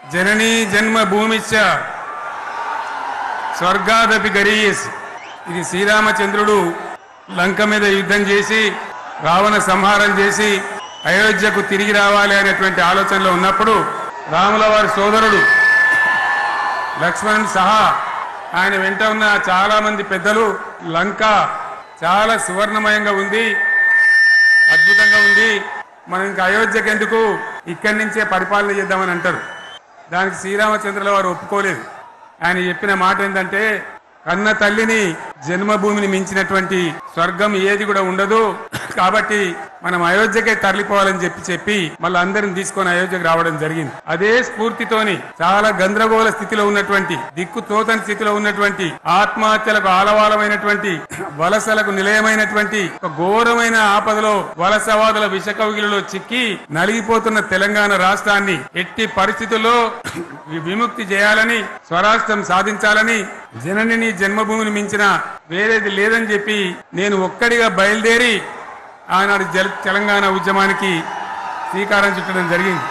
జననీ జన్మభూమిశ్చ స్వర్గాదపి గరీయసి. ఇది శ్రీరామచంద్రుడు లంక మీద యుద్ధం చేసి రావణ సంహారం చేసి అయోధ్యకు తిరిగి రావాలి అనేటువంటి ఆలోచనలో ఉన్నప్పుడు రాముల వారి సోదరుడు లక్ష్మణుడు సహా ఆయన వెంట ఉన్న చాలా మంది పెద్దలు లంక చాలా సువర్ణమయంగా ఉంది, అద్భుతంగా ఉంది, మనం ఇంకా అయోధ్యకు ఎందుకు ఇక్కడి నుంచే పరిపాలన చేద్దామని అంటారు. దానికి శ్రీరామచంద్రుల వారు ఒప్పుకోలేదు. ఆయన చెప్పిన మాట ఏంటంటే, కన్న తల్లిని జన్మభూమిని మించినటువంటి స్వర్గం ఏది కూడా ఉండదు, కాబట్టి మనం అయోధ్యకే తరలిపోవాలని చెప్పి మళ్ళీ అందరిని తీసుకొని అయోధ్యకు రావడం జరిగింది. అదే స్ఫూర్తితోని చాలా గందరగోళ స్థితిలో ఉన్నటువంటి, దిక్కు తోతని స్థితిలో ఉన్నటువంటి, ఆత్మహత్యలకు ఆలవాలమైనటువంటి, వలసలకు నిలయమైనటువంటి ఒక ఘోరమైన ఆపదలో వలసవాదుల విషకౌగిలిలో చిక్కి నలిగిపోతున్న తెలంగాణ రాష్ట్రాన్ని ఎట్టి పరిస్థితుల్లో విముక్తి చేయాలని, స్వరాష్ట్రం సాధించాలని, జననిని జన్మభూమిని మించిన వేరేది లేదని చెప్పి నేను ఒక్కడిగా బయలుదేరి ఆనాడు తెలంగాణ ఉద్యమానికి శ్రీకారం చుట్టడం జరిగింది.